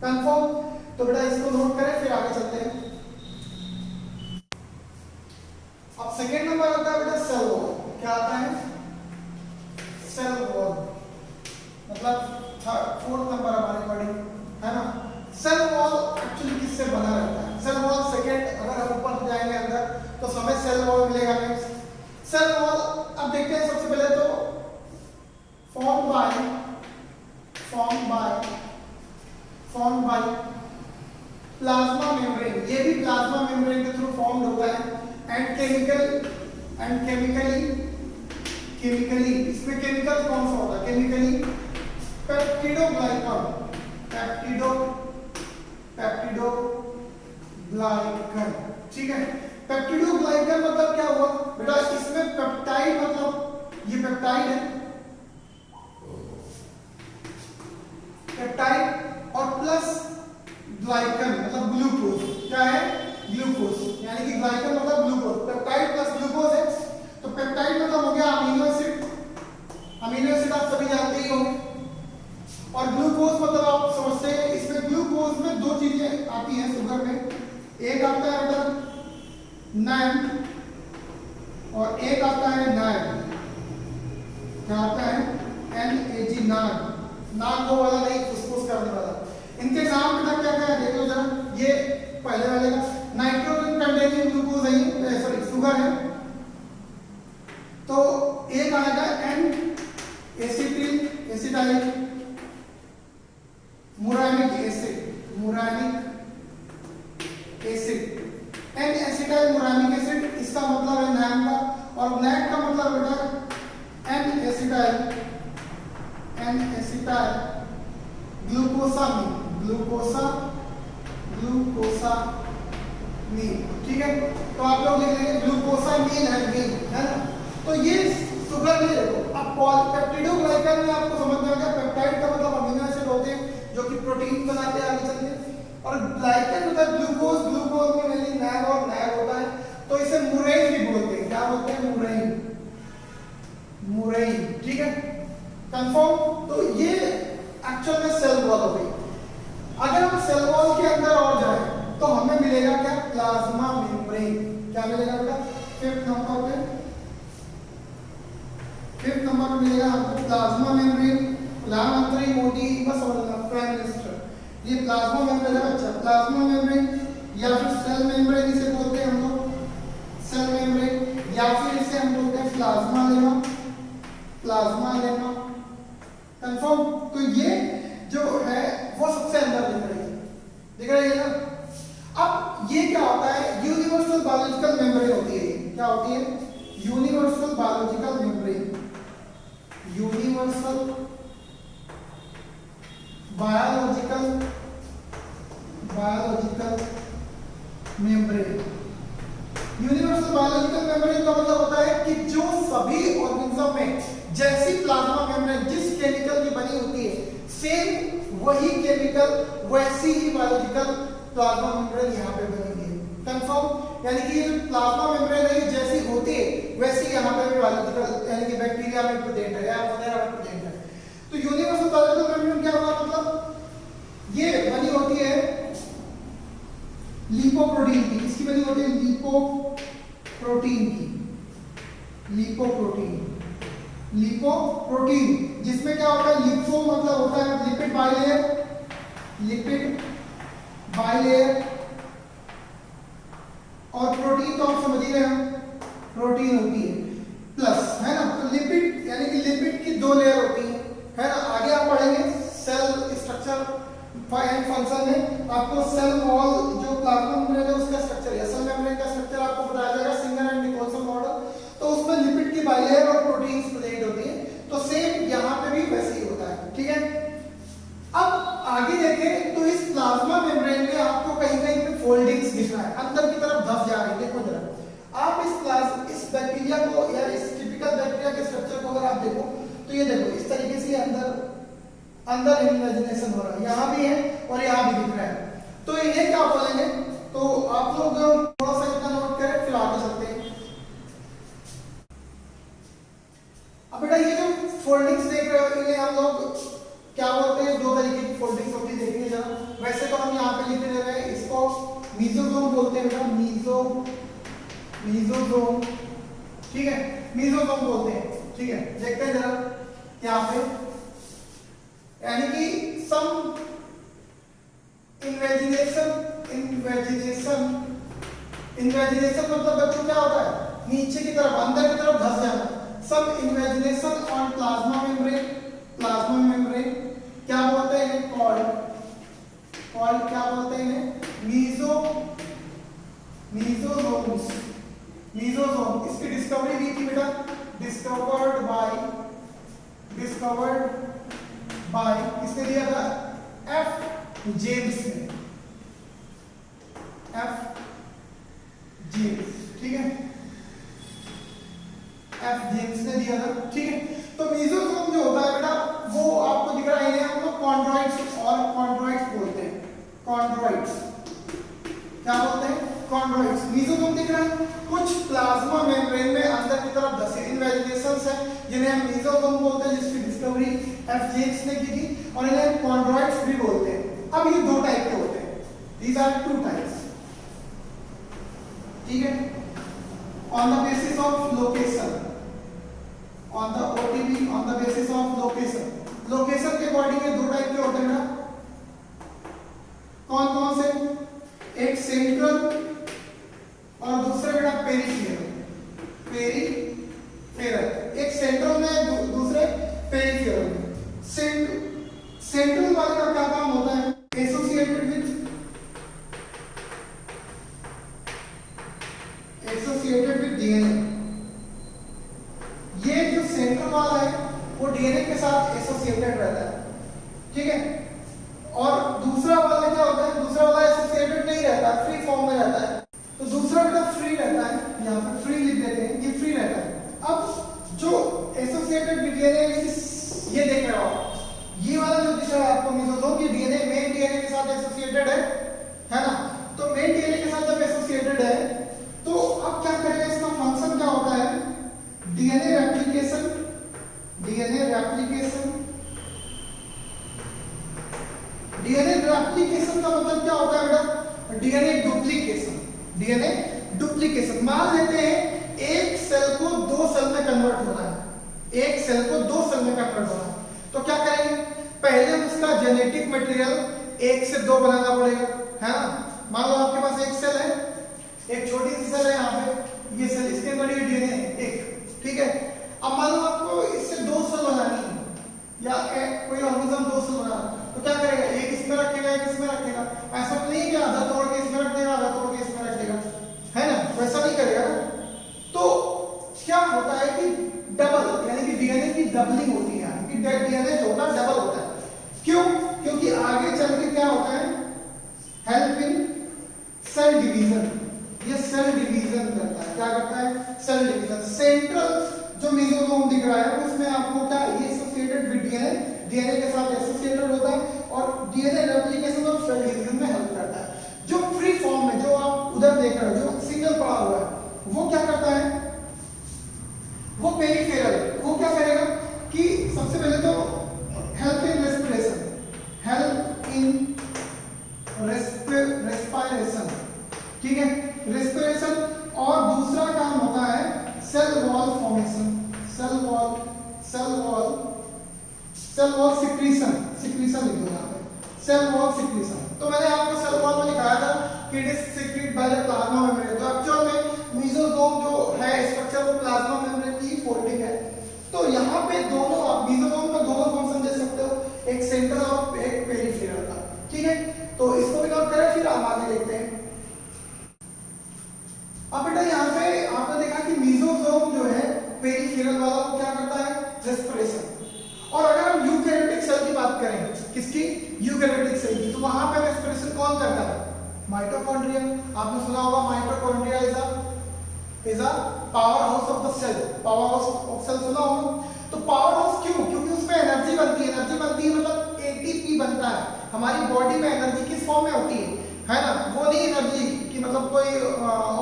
कंफर्म? तो बेटा इसको नोट करें, फिर आगे चलते हैं। अब सेकेंड नंबर आता है बेटा सेल वॉल। क्या आता है? सेल वॉल, मतलब फोर्थ नंबर हमारे पढ़े है ना। सेल वॉल एक्चुअली किससे बना रहता है? सेल वॉल सेकेंड, अगर हम ऊपर जाएंगे अंदर तो हमें सेल वॉल मिलेगा। नेक्स्ट सेल वॉल, अब देखते हैं सबसे पहले तो फॉर्म बाय प्लाज्मा मेम्ब्रेन। ये भी प्लाज्मा मेम्ब्रेन के थ्रू फॉर्म होता है। एंड केमिकली इसमें केमिकल कौन सा होता है? Chemically peptidoglycan. ठीक है, पेप्टिडोग्लाइकन मतलब क्या हुआ बेटा? इसमें पेप्टाइड, मतलब ये पेप्टाइड है, पेप्टाइड और प्लस ग्लाइकन मतलब ग्लूकोज। क्या है? ग्लूकोज, यानी कि ग्लाइकन मतलब ग्लूकोज, पेप्टाइड प्लस ग्लूकोज है। तो पेप्टाइड मतलब हो गया अमीनो एसिड, अमीनो एसिड आप सभी जानते ही होंगे। और ग्लूकोज मतलब आप समझते हैं, इसमें ग्लूकोज में दो चीजें आती हैं शुगर में, एक आता है बेटा नैम और एक आता है नैम। क्या आता है? NAG, नाग वो वाला नहीं, फुसफुस करने वाला। इनके नाम बेटा क्या क्या है देख लो जरा। ये पहले वाले का नाइट्रोजन कंटेनिंग ग्लूकोज है, सॉरी शुगर है। तो एक आएगा N acetyl muramic acid, N acetyl muramic acid, इसका मतलब है नैम का। और नैम का मतलब बेटा N एसिटाइल ग्लूकोसामीन। ठीक है, तो आप लोग लिख लेंगे ग्लूकोसामीन है ना। तो ये शुगर में देखो। अब पेप्टिडोग्लाइकन में आपको समझ में आ गया, पेप्टाइड का मतलब अमीनो एसिड होते हैं जो कि प्रोटीन बनाते हैं आगे चल के, और ग्लाइकन मतलब ग्लूकोज में मेनली नैम और नैम होता है। तो इसे मुरेन भी बोलते हैं। क्या बोलते हैं? मुरेन। ठीक है, कंफर्म? तो ये एक्चुअल में सेल वॉल हो गई। अगर हम सेल वॉल के अंदर और जाएं तो हमें मिलेगा क्या? Plasma membrane. क्या मिलेगा बेटा? फिफ्थ नंबर पे मिलेगा हमको प्लाज्मा मेम्ब्रेन। प्रधानमंत्री मोदी बस प्राइम मिनिस्टर, ये प्लाज्मा मेम्ब्रेन है बच्चा। प्लाज्मा मेम्ब्रेन या फिर सेल मेम्ब्रेन इसे बोलते हैं हम लोग, सेल मेम्ब्रेन, या फिर इसे हम बोलते हैं प्लाज्मा लेमा। कंफर्म? तो ये जो है वो सबसे अंदर दिख रही है ना। अब ये क्या होता है? यूनिवर्सल बायोलॉजिकल मेम्ब्रेन होती है। क्या होती है? Universal biological membrane. Universal biological membrane. Universal biological membrane का मतलब सभी ऑर्गेनिज्म में जैसी प्लाज्मा मेम्ब्रेन जिस केमिकल की बनी होती है, सेम वही केमिकल वैसी ही बायोलॉजिकल प्लाज्मा मेम्ब्रेन यहाँ पे बनी है। कंफर्म? यानी कि ये जो प्लाज्मा मेम्ब्रेन है जैसी होती है वैसी यहाँ पे भी बायोलॉजिकल यानी कि बैक्टीरिया में प्रेजेंट है या वगैरह में प्रेजेंट है। तो यूनिवर्सल बायोलॉजिकल मेम्ब्रेन क्या होगा? मतलब ये बनी होती है लिपोप्रोटीन की। किसकी बनी होती है? लिपोप्रोटीन की। लिपोप्रोटीन जिसमें क्या होता है? लिपो मतलब होता है लिपिड बाइलेयर और प्रोटीन तो आप समझ ही रहे हो, प्रोटीन होती है प्लस, है ना। तो लिपिड यानी कि लिपिड की दो लेयर होती है ना। आगे आप पढ़ेंगे सेल स्ट्रक्चर एंड फंक्शन में आपको सेल वॉल जो प्लाज्मा मेम्ब्रेन है उसका स्ट्रक्चर है, सेल मेम्ब्रेन का स्ट्रक्चर आपको बताया जाएगा सिंगर एंड निकोल्सन मॉडल। तो उसमें लिपिड की बाइलेयर और प्रोटीन्स प्रेजेंट होती है। तो सेम यहाँ पे भी वैसे ही होता है, ठीक है। अब आगे देखें तो इस प्लाज्मा मेम्ब्रेन में आपको कहीं कहीं पे फोल्डिंग्स दिख रहा है, अंदर की तरफ धंस जा रही है। देखो जरा आप इस बैक्टीरिया को या इस टिपिकल बैक्टीरिया के स्ट्रक्चर को अगर आप देखो तो ये देखो इस तरीके से अंदर इमेजिनेशन हो रहा है, यहाँ भी है और यहाँ भी दिख रहा है। तो ये क्या बोलेंगे? तो आप लोग थोड़ा सा इतना नोट करें फिर आगे चलते हैं। अब बेटा ये जो फोल्डिंग्स देख रहे हो इन्हें हम लोग क्या बोलते हैं? दो तरीके की फोल्डिंग्स होती है, देखिए जरा। वैसे तो हम यहाँ पे लिख रहे हैं, इसको मीजोसोम बोलते हैं बेटा, मीजोसोम, ठीक है, मीजोसोम बोलते हैं, ठीक है। देखते हैं जरा यहाँ पे, यानी कि सम इन्वेजिनेशन मतलब बच्चों क्या होता है? नीचे की तरफ अंदर की तरफ धंस जाना। सम इन्वेजिनेशन ऑन प्लाज्मा मेम्ब्रेन क्या बोलते हैं? कॉल्ड क्या बोलते हैं? मीजोसोम। इसकी डिस्कवरी की थी बेटा, डिस्कवर्ड बाय किसने दिया था? एफ जेम्स ने, ठीक है, एफ जेम्स ने दिया था, ठीक है। तो मीजोसोम जो होता है बेटा वो आपको दिख रहा है, इन्हें हम लोग कॉन्ड्रॉइट्स बोलते हैं। कॉन्ड्रॉइट्स क्या बोलते हैं? कॉन्ड्रॉइट्स। मीजोसोम दिख रहा है, कुछ प्लाज्मा मेम्ब्रेन में अंदर की तरफ धसे इन्वेजिनेशंस है जिन्हें हम मीजोसोम बोलते हैं, जिसकी डिस्कवरी एफ जेम्स ने की थी, और इन्हें कॉन्ड्रॉइट्स भी बोलते हैं। अब ये दो टाइप के होते हैं, दीज आर टू टाइप्स, ठीक है। On the basis of location, on the OTP on the basis of location के अकॉर्डिंग ये दो टाइप के होते हैं ना। कौन कौन से? एक सेंट्रल और दूसरे बेटा पेरिफेरल। एक सेंट्रल में दूसरे पेरिफेरल में। सेंट्रल वाले का क्या काम होता है? Associated with DNA. ये जो सेंट्रल वाला है वो डीएनए के साथ एसोसिएटेड रहता है, ठीक है। और दूसरा वाला क्या होता है? दूसरा वाला एसोसिएटेड नहीं रहता, फ्री फॉर्म में रहता है। तो दूसरा बेटा फ्री रहता है, यहाँ पे फ्री लिख देते हैं, ये फ्री रहता है। अब जो एसोसिएटेड डीएनए ये देख रहे हो आप, ये वाला जो दिख रहा है आपको मीजोसोम, ये डीएनए मेन डीएनए के साथ एसोसिएटेड है ना। तो मेन डीएनए के साथ जब एसोसिएटेड है तो अब क्या करेगा? इसका फंक्शन क्या होता है? डीएनए रेप्लिकेशन का मतलब क्या होता है बेटा? DNA duplication. मान लेते हैं एक सेल को दो सेल में कन्वर्ट होना है, तो क्या करेंगे? पहले उसका जेनेटिक मटेरियल 1 से 2 बनाना पड़ेगा, है ना। मान लो आपके पास एक सेल है, एक छोटी सी सेल है यहाँ पे, ये सेल, इसके अंदर ये डीएनए एक, ठीक है। अब मान लो आपको इससे 2 सेल बनानी है या कोई ऑर्गेनिज्म 2 सेल बना, तो क्या करेगा? एक इसमें रखेगा, एक इसमें रखेगा। ऐसा तो नहीं कि आधा तोड़ के इसमें रख देगा, आधा तोड़ के इसमें रख देगा, है ना, वैसा नहीं करेगा ना। तो क्या होता है कि डबल यानी कि डीएनए की डबलिंग होती है, कि डीएनए जो होता है डबल होता है। क्यों? क्योंकि आगे चल के क्या होता है? Help in cell division. ये सेल डिवीजन करता है, क्या करता है? Cell division. सेंट्रल जो दिख रहा है उसमें आपको क्या ये एसोसिएटेड विद डीएनए, डीएनए के साथ एसोसिएटेड होता है और DNA replication of cell division में हेल्प करता है। जो फ्री फॉर्म में जो आप उधर देख रहे हो जो सिंगल पड़ा हुआ है वो क्या करता है, वो पेरिफेरल, वो क्या करेगा कि सबसे पहले तो help in respiration, help in respiration, ठीक है, रेस्पिरेशन। और दूसरा काम होता है cell wall formation, cell wall secretion, secretion लिख दो यहाँ पे, सेल वॉल सिक्रीशन। तो मैंने आपको सेल वॉल में लिखाया था कि it is secrete by the plasma membrane. तो एक्चुअल में मेसोसोम जो है स्ट्रक्चर वो प्लाज्मा मेम्ब्रेन की फोल्डिंग है। तो यहाँ पे दोनों आप मेसोसोम का दोनों फंक्शन दे सकते हो, एक सेंट्रल और एक पेरिफेरल का, ठीक है। तो इसको भी नोट करें, फिर हम आगे देखते हैं। अब बेटा यहाँ पे आपने देखा कि मेसोसोम जो है पेरिफेरल वाला वो क्या करता है, रेस्पिरेशन। और अगर हम यूकैरियोटिक सेल की बात करें, किसकी, यूकैरियोटिक सेल की, तो वहां पे रेस्पिरेशन कौन करता है, माइटोकॉन्ड्रिया। आपने सुना होगा mitochondria is a power house of the cell, power house of cell सुना होगा। तो पावर हाउस क्यों, क्योंकि उसमें एनर्जी बनती है, एनर्जी बनती है मतलब एटीपी बनता है। हमारी बॉडी में एनर्जी किस फॉर्म में होती है ना, वो नहीं एनर्जी कि मतलब कोई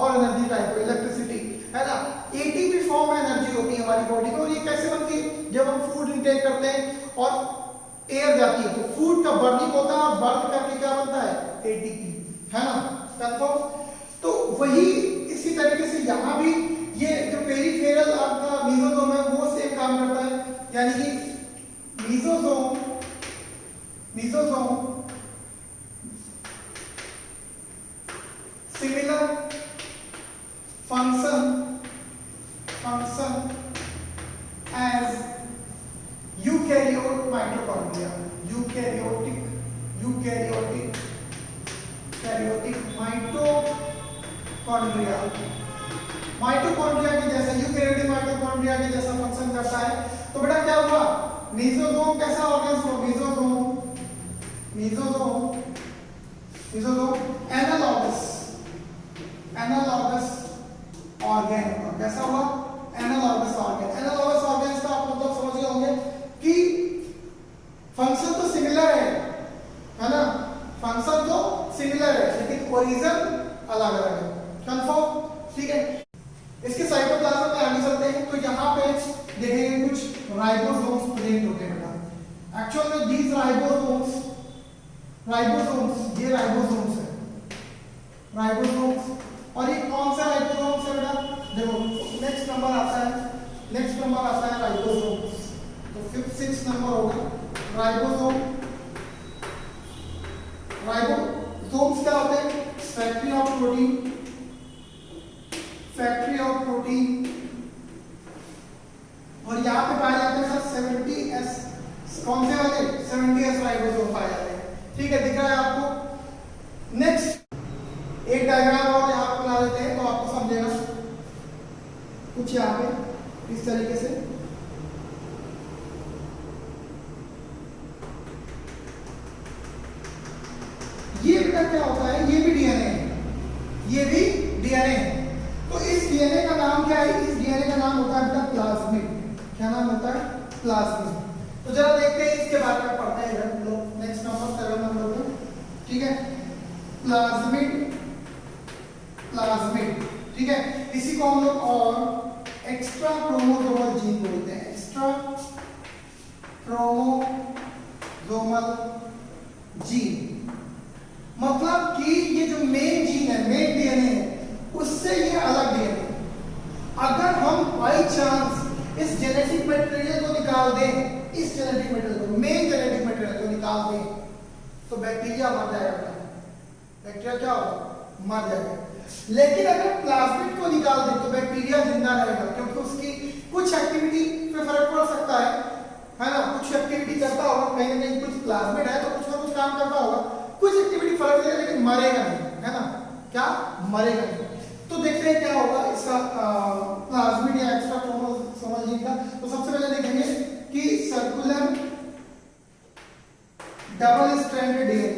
और एनर्जी टाइप को, इलेक्ट्रिसिटी है ना, एटीपी फॉर्म में एनर्जी होती है हमारी बॉडी में। और ये कैसे बनती है, जब हम फूड इंटेक करते हैं और एयर जाती है तो फूड का बर्निंग होता है और बर्न करके क्या बनता है, एटीपी, है ना, कंफर्म। तो वही इसी तरीके से यहाँ भी ये जो पेरिफेरल आपका मेसोसोम है वो सेम काम करता है, यानी कि mesosome similar function as eukaryotic mitochondria, eukaryotic mitochondria के जैसा, यूकैरियोटिक माइटोकॉन्ड्रिया के जैसा फंक्शन करता है। तो बेटा क्या हुआ, मेसोसोम कैसा ऑर्गेन, मेसोसोम एनालॉगस ऑर्गेन होगा। कैसा हुआ, एनालॉगस ऑर्गेन। एनालॉगस ऑर्गेन्स का आप मतलब समझ गए होंगे कि फंक्शन तो सिमिलर है ना, फंक्शन तो सिमिलर है लेकिन ओरिजिन अलग अलग है, कंफर्म, ठीक है। इसके साइटोप्लाज्म में आगे चलते हैं। तो यहाँ पे देखेंगे कुछ राइबोसोम्स प्रेजेंट होते हैं बेटा। एक्चुअल में दीज राइबोसोम्स ये राइबोसोम्स है, राइबोसोम्स। और ये कौन सा राइबोसोम्स है बेटा, देखो नेक्स्ट नंबर आता है राइबोसोम्स। तो 5th-6th नंबर होगा राइबोसोम। राइबोसोम्स क्या होते हैं, फैक्ट्री ऑफ प्रोटीन। और यहाँ पे पाए जाते हैं सर 70S, कौन से वाले, 70S राइबोसोम पाए जाते हैं, ठीक है, दिख रहा है आपको। नेक्स्ट एक डायग्राम और यहाँ पे बना देते हैं तो आपको समझेगा कुछ यहाँ पे इस तरीके से। ये बेटा क्या होता है, ये भी डीएनए है, तो इस डीएनए का नाम क्या है, इस डीएनए का नाम होता है बेटा प्लाज्मिड। क्या नाम होता है, प्लाज्मिड। तो जरा देखते हैं इसके बारे में पढ़ते हैं इधर लोग, नेक्स्ट नंबर 7 नंबर पे, ठीक है, प्लाज्मिड, ठीक है। इसी को हम लोग और एक्स्ट्रा क्रोमोसोमल जीन बोलते हैं, एक्स्ट्रा क्रोमोसोमल जीन। मतलब कि ये जो मेन जीन है, मेन डीएनए है, उससे ये अलग डीएनए। अगर हम बाई चांस इस जेनेटिक मटेरियल को निकाल दें, इस जेनेटिक मटेरियल को, मेन जेनेटिक मटेरियल को निकाल दें, तो बैक्टीरिया मर जाएगा। बैक्टीरिया क्या होगा, मर जाएगा। लेकिन अगर प्लाज्मिड को निकाल दें तो बैक्टीरिया जिंदा रहेगा, क्योंकि उसकी कुछ एक्टिविटी पे फर्क पड़ सकता है ना, कुछ एक्टिविटी करता होगा, कहीं ना कहीं कुछ प्लाज्मिड है तो कुछ ना कुछ काम करता होगा, कुछ एक्टिविटी फर्क देगा, लेकिन मरेगा नहीं, है ना, क्या मरेगा नहीं। तो देखते हैं क्या होगा इसका प्लाज्मिड या एक्स्ट्रा क्रोमोसोमल जीन का। तो सबसे पहले देखेंगे कि सर्कुलर डबल स्ट्रैंडेड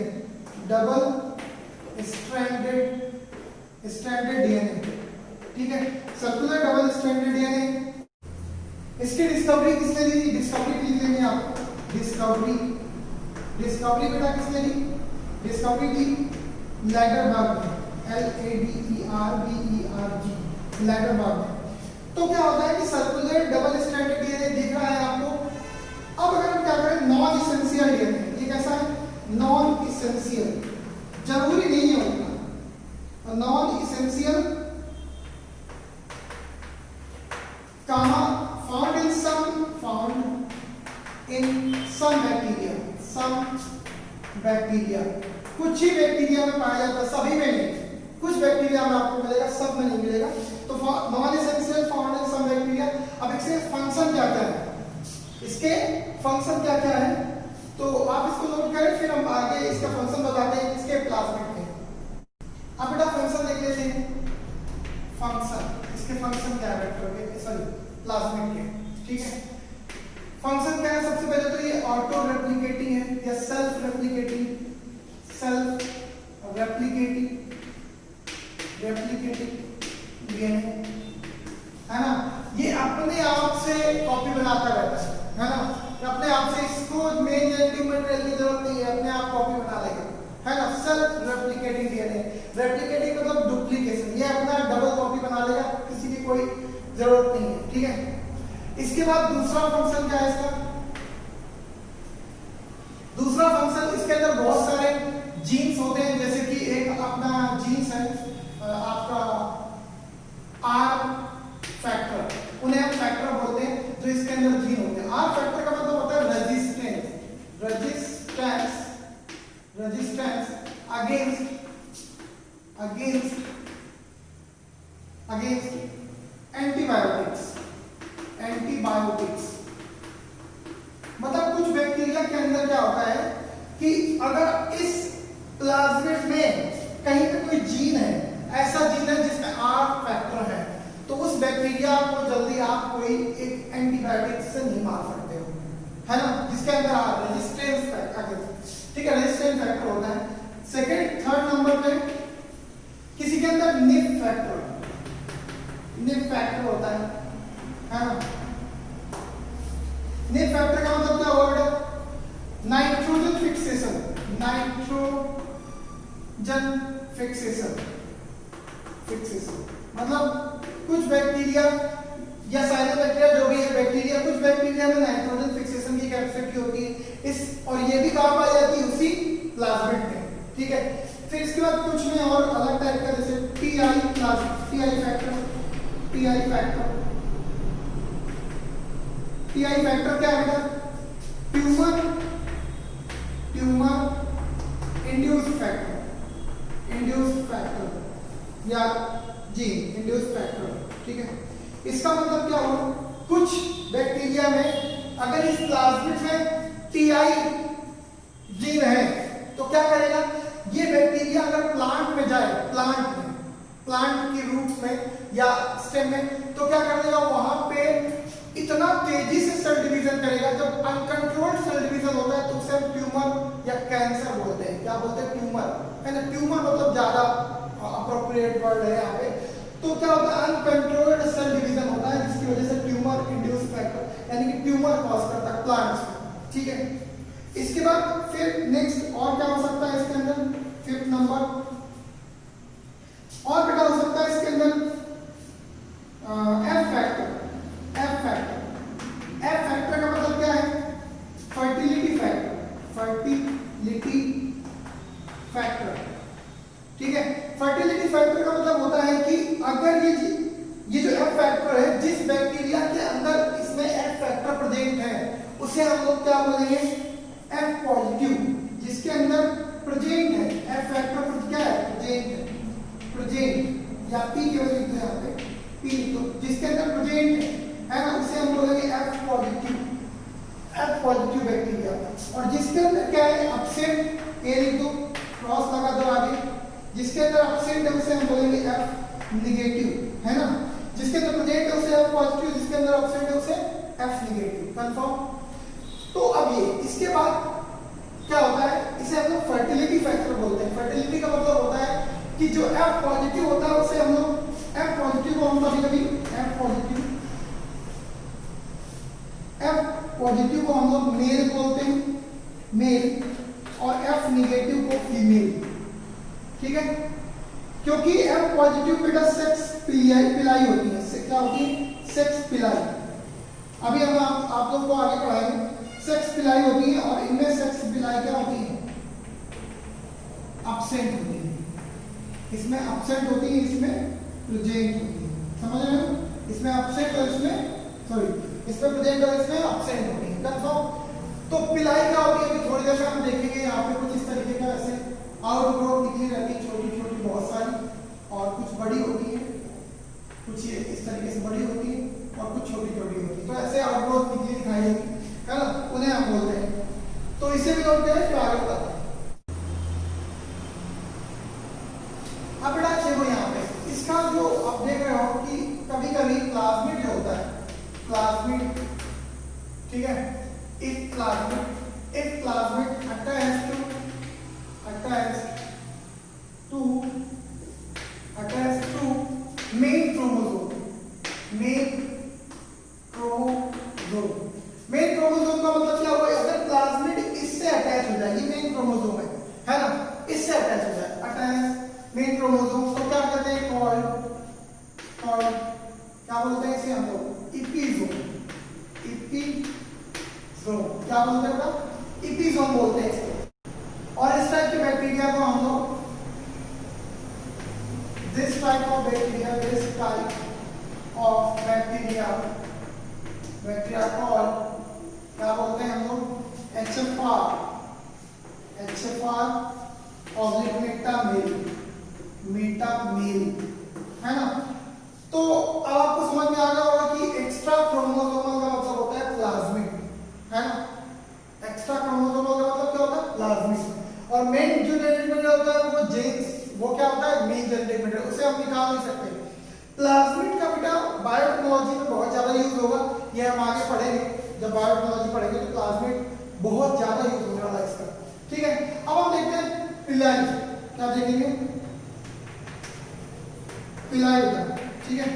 डीएनए, ठीक है, सर्कुलर डबल स्ट्रैंडेड डीएनए। इसकी डिस्कवरी किसने दी? डिस्कवरी लिख लेंगे आप, डिस्कवरी, डिस्कवरी बेटा किसने दी? डिस्कवरी दी लैडरबर्ग ने, LADERBERG, लैडरबर्ग ने। तो क्या होता है कि सर्कुलर डबल स्ट्रैंडेड डीएनए दिख रहा है आपको। अब अगर हम क्या करें, नॉन इसेंशियल डीएनए, ये कैसा है? नॉन इसेंशियल, जरूरी नहीं है उतना, non essential comma found in some bacteria, some bacteria, कुछ ही बैक्टीरिया में पाया जाता है, सभी में नहीं, कुछ बैक्टीरिया में आपको मिलेगा, सब में नहीं मिलेगा। तो non essential found in some bacteria. अब इसके फंक्शन क्या क्या है, इसके फंक्शन क्या क्या है, तो आप इसको नोट करें, फिर हम आगे इसका फंक्शन बताते हैं इसके प्लाज्मिड में। अब बेटा फंक्शन देख लेते हैं, फंक्शन, इसके फंक्शन क्या है वेक्टर के, सॉरी प्लाज्मिड के, ठीक है। फंक्शन क्या है? सबसे पहले तो ये ऑटो रेप्लिकेटिंग है या self replicating, self replicating, replicating DNA है ना, ये अपने आप से कॉपी बनाता रहता है ना, अपने आप से, इसको मेन जेनेटिक मटेरियल की जरूरत नहीं है, अपने आप कॉपी बना लेगा, है ना। सेल्फ रेप्लिकेटिंग डीएनए, रेप्लिकेटिंग मतलब डुप्लीकेशन, ये अपना डबल कॉपी बना लेगा, किसी की कोई जरूरत नहीं है, ठीक है। इसके बाद दूसरा फंक्शन क्या है इसका? दूसरा फंक्शन, इसके अंदर बहुत सारे जीन्स होते हैं, जैसे कि एक अपना जीन्स है आपका आर फैक्टर, उन्हें हम फैक्टर बोलते हैं, जो इसके अंदर जीन होते हैं। आर फैक्टर का मतलब होता है resistance, resistance, resistance against antibiotics, antibiotics मतलब कुछ बैक्टीरिया के अंदर क्या होता है कि अगर इस प्लाज्मिड में कहीं पे कोई जीन है, ऐसा जीन है जिसमें आर फैक्टर है, तो उस बैक्टीरिया को जल्दी आप कोई एक एंटीबायोटिक से नहीं मार सकते हो, है ना, जिसके अंदर आर रेजिस्टेंस फैक्टर, ठीक है, रेजिस्टेंस फैक्टर होता है। सेकंड थर्ड नंबर पे किसी के अंदर निप फैक्टर, निप फैक्टर होता है ना। निप फैक्टर का मतलब क्या होगा बेटा? Nitrogen fixation, nitrogen fixation, fixation मतलब कुछ बैक्टीरिया या साइनोबैक्टीरिया, जो भी है बैक्टीरिया, कुछ बैक्टीरिया में नाइट्रोजन फिक्सेशन की कैपेसिटी होती है, इस और ये भी कहां पाई जाती है? उसी प्लाज्मिड में, ठीक है। फिर इसके बाद कुछ में और अलग टाइप का, जैसे TI factor, TI factor, TI factor क्या है बेटा? Tumour induced factor, induced factor या जी इंड्यूस्ड फैक्टर, ठीक है। इसका मतलब क्या होगा? कुछ बैक्टीरिया में अगर इस प्लाज्मिड में टीआई जीन है तो क्या करेगा ये बैक्टीरिया? अगर प्लांट में जाए, प्लांट की रूट्स में या स्टेम में, तो क्या कर देगा? वहां पे इतना तेजी से सेल डिवीजन करेगा। जब अनकंट्रोल्ड सेल डिवीजन होता है तो उसे हम ट्यूमर या कैंसर बोलते हैं। क्या बोलते हैं? ट्यूमर, है ना। ट्यूमर मतलब ज्यादा अप्रोप्रिएट वर्ड है यहाँ पे। तो क्या होता है? अनकंट्रोल्ड सेल डिवीजन होता है, जिसकी वजह से ट्यूमर इंड्यूस फैक्टर यानी कि ट्यूमर कॉज करता है प्लांट्स में, ठीक है। इसके बाद फिर नेक्स्ट और क्या हो सकता है इसके अंदर? फिफ्थ नंबर और बेटा हो सकता है इसके अंदर एफ फैक्टर। एफ फैक्टर का मतलब क्या है? फर्टिलिटी फैक्टर, फर्टिलिटी फैक्टर, ठीक है। फर्टिलिटी फैक्टर का मतलब होता है कि अगर ये जो एफ फैक्टर है, जिस बैक्टीरिया के अंदर इसमें एफ फैक्टर प्रेजेंट है उसे हम लोग क्या बोलेंगे? F positive. जिसके अंदर प्रेजेंट है एफ फैक्टर, क्या है? प्रेजेंट है, प्रेजेंट या पी के वजह से यहाँ पे पी, तो जिसके अंदर प्रेजेंट है ना, उसे हम बोलेंगे F positive, F positive bacteria. और जिसके अंदर क्या है? एब्सेंट, ए लिख दो, क्रॉस लगा दो आगे। जिसके अंदर एब्सेंट है उसे हम बोलेंगे एफ नेगेटिव, है ना। जिसके अंदर प्रेजेंट है उसे एफ पॉजिटिव, जिसके अंदर एब्सेंट है उसे एफ नेगेटिव। कंफर्म? तो अब ये इसके बाद क्या होता है? इसे हम लोग फर्टिलिटी फैक्टर बोलते हैं। फर्टिलिटी का मतलब होता है कि जो एफ पॉजिटिव होता है उसे हम लोग एफ पॉजिटिव को हम कभी-कभी एफ पॉजिटिव F पॉजिटिव को हम लोग मेल बोलते हैं, मेल, और F निगेटिव को फीमेल। ठीक है, क्योंकि F पॉजिटिव बेटा सेक्स पिलाई होती है, क्या होती है? सेक्स पिलाई। अभी हम आप लोग को आगे पढ़ाएंगे। सेक्स पिलाई होती है और इनमें सेक्स पिलाई क्या होती है? एब्सेंट होती है। इसमें एब्सेंट होती है, इसमें प्रेजेंट होती है। समझ रहे हो? इसमें एब्सेंट और इसमें प्रेजेंट और इसमें एब्सेंट होती है। कंफर्म? तो पिलाई क्या होती है अभी थोड़ी देर में हम देखेंगे। यहाँ पे कुछ इस तरीके का ऐसे आउटग्रोथ निकली रहती है, छोटी छोटी बहुत सारी, और कुछ बड़ी होती है, कुछ ये इस तरीके से बड़ी होती है और कुछ छोटी छोटी होती है। तो ऐसे आउटग्रोथ निकली दिखाई देगी, है ना, उन्हें हम बोलते हैं। तो इसे भी बोलते हैं, फिर आगे बताते हैं। अब बेटा देखो यहाँ पे इसका जो आप देख रहे हो कि कभी कभी प्लाज्मिड जो होता है, प्लाज्मिड, ठीक है, if plasmid attached to main chromosome का मतलब क्या हुआ? अगर प्लाज्मिड इससे अटैच हो जाए, ये मेन क्रोमोसोम है ना, इससे अटैच हो जाए, अटैच मेन क्रोमोसोम, तो क्या कहते हैं? कॉल्ड क्या बोलते हैं इसे हम लोग? इपीजोम। क्या बोलते हैं बेटा? इपीजोम बोलते हैं इसको। और इस टाइप के बैक्टीरिया को हम लोग this type of bacteria call क्या बोलते हैं हम लोग? HFR मेटामेल, है ना। तो अब आपको समझ में आ गया होगा कि एक्स्ट्रा क्रोमोसोमल का मतलब होता है प्लाज्मिड, है ना। एक्स्ट्रा क्रोमोसोमल का मतलब क्या होता है? प्लाज्मिड। और मेन जो जेनेटिक मटेरियल होता है वो जेन्स, वो क्या होता है? मेन जेनेटिक मटेरियल, उसे हम निकाल नहीं सकते। प्लाज्मिड का बेटा बायोटेक्नोलॉजी में बहुत ज्यादा यूज होगा, ये हम आगे पढ़ेंगे। जब बायोटेक्नोलॉजी पढ़ेंगे तो प्लाज्मिड बहुत ज्यादा यूज होने वाला है इसका। ठीक है, अब हम देखते हैं पिलाई। क्या देखेंगे? पिलाई होता है, ठीक है।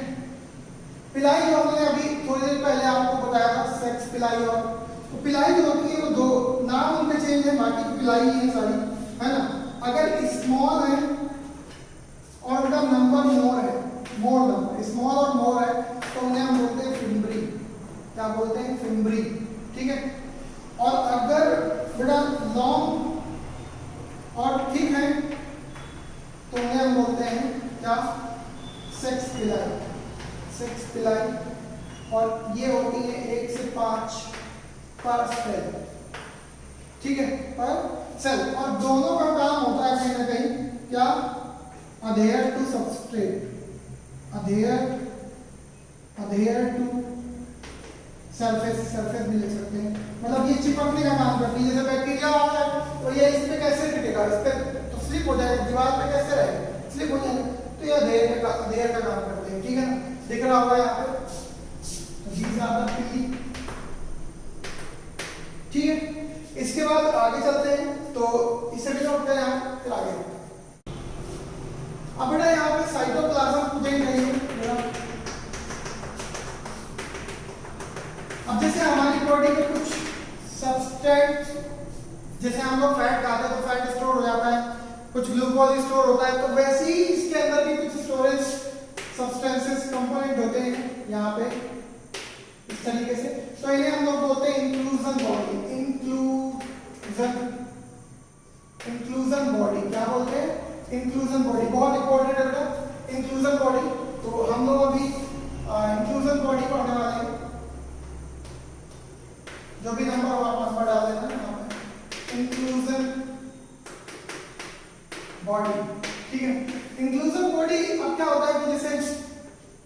पिलाई जो हमने अभी थोड़ी देर पहले आपको बताया था, सेक्स पिलाई। और तो पिलाई जो होती है वो दो नाम उनके चेंज है, बाकी तो पिलाई ही है सारी, है ना। अगर स्मॉल है और उनका नंबर मोर नंबर, स्मॉल और मोर है, तो उन्हें हम बोलते हैं फिम्ब्री। क्या बोलते हैं? फिम्ब्री, ठीक है। और अगर बेटा लॉन्ग और थिक है तो उन्हें हम बोलते हैं क्या? सेक्स पिलाई। और ये होती है 1 से 5 पर सेल, ठीक है, पर सेल। और दोनों का काम होता है कहीं ना कहीं क्या? Adhere to substrate, adhere to surface भी लिख सकते हैं। मतलब ये चिपकने का काम करती है। जैसे बैक्टीरिया आ रहा है तो ये इस पे कैसे टिकेगा? इस पे तो स्लिप हो जाएगा, दीवार पे कैसे रहेगा? स्लिप हो जाएगा। तो ये अधेयर का काम करते हैं, ठीक है ना। दिख रहा होगा यहाँ पे पिली, ठीक है। इसके बाद आगे चलते हैं, तो इसे भी नोट करें आप, फिर आगे। अब बेटा यहाँ पे साइटोप्लाज्म देख रहे हैं बेटा। अब जैसे हमारी बॉडी में कुछ सबस्टेंस, जैसे हम लोग फैट खाते हैं तो फैट स्टोर हो जाता है, कुछ ग्लूकोज स्टोर होता है, तो वैसे ही इसके अंदर भी कुछ स्टोरेज सब्सटेंसेस कंपोनेंट होते हैं यहाँ पे इस तरीके से। तो इन्हें हम लोग बोलते हैं इंक्लूजन बॉडी। इंक्लूजन बॉडी क्या बोलते हैं? Inclusion body. बहुत इंपॉर्टेंट है बेटा इंक्लूजन बॉडी। तो हम लोग अभी इंक्लूजन बॉडी पढ़ने वाले हैं। जो भी नंबर हो आप नंबर डाल देना यहाँ पे। इंक्लूजन बॉडी, ठीक है। इंक्लूजन बॉडी अब क्या होता है कि जैसे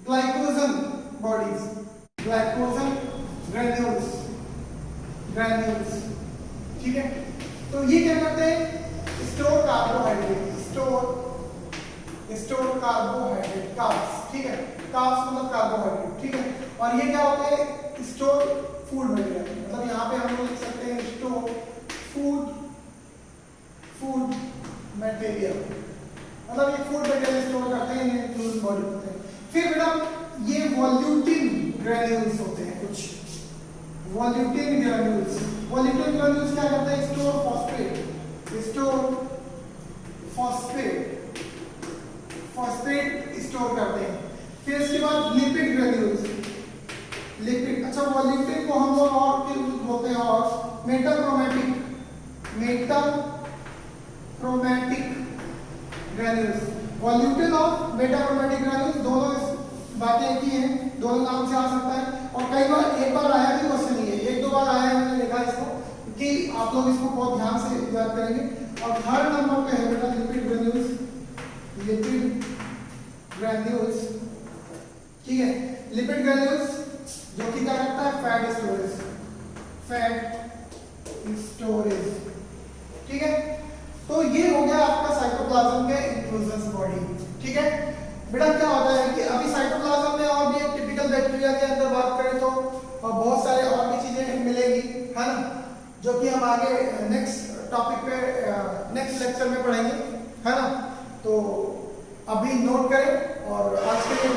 ग्लाइकोजन बॉडीज, ग्लाइकोजन ग्रैन्यूल्स, ठीक है। तो ये क्या करते हैं? स्टोर कार्बोहाइड्रेट, कार्ब्स, ठीक है। कार्ब्स मतलब कार्बोहाइड्रेट, ठीक है। और ये क्या होते हैं? Store food material. मतलब यहाँ पे हम लोग लिख सकते हैं स्टोर फूड मटेरियल, मतलब ये फूड मटेरियल स्टोर करते हैं, ये इंक्लूजन बॉडी होते हैं। फिर बेटा ये वॉल्यूटिन ग्रैन्यूल्स होते हैं, कुछ वॉल्यूटिन ग्रैन्यूल्स। वॉल्यूटिन ग्रैन्यूल्स क्या करते हैं? स्टोर फॉस्फेट स्टोर करते हैं। फिर इसके बाद लिपिड ग्रैन्यूल्स। लिपिड, अच्छा वॉल्यूटिन को हम लोग और क्या बोलते हैं? और मेटल क्रोमैटिक ग्रैन्यूल्स। वॉल्यूटिन और मेटल क्रोमैटिक ग्रैन्यूल्स दोनों बातें एक ही हैं, दोनों नाम से आ सकता है। और कई बार एक बार आया भी क्वेश्चन नहीं है, एक दो बार आया है, मैंने लिखा इसको कि आप लोग इसको बहुत ध्यान से याद करेंगे। और थर्ड नंबर पे है बेटा लिपिड ग्रैन्यूल्स। ठीक है, लिपिड ग्रैन्यूल्स जो कि क्या करता है? Fat storage. ठीक है, तो ये हो गया आपका साइटोप्लाज्म के इंक्लूजन बॉडी। ठीक है बेटा, क्या होता है कि अभी साइटोप्लाज्म में और भी एक टिपिकल बैक्टीरिया के अंदर बात करें तो बहुत सारे और भी चीजें मिलेगी, है ना, जो कि हम आगे नेक्स्ट टॉपिक पे नेक्स्ट लेक्चर में पढ़ेंगे, है ना। तो अभी नोट करें और आज के लिए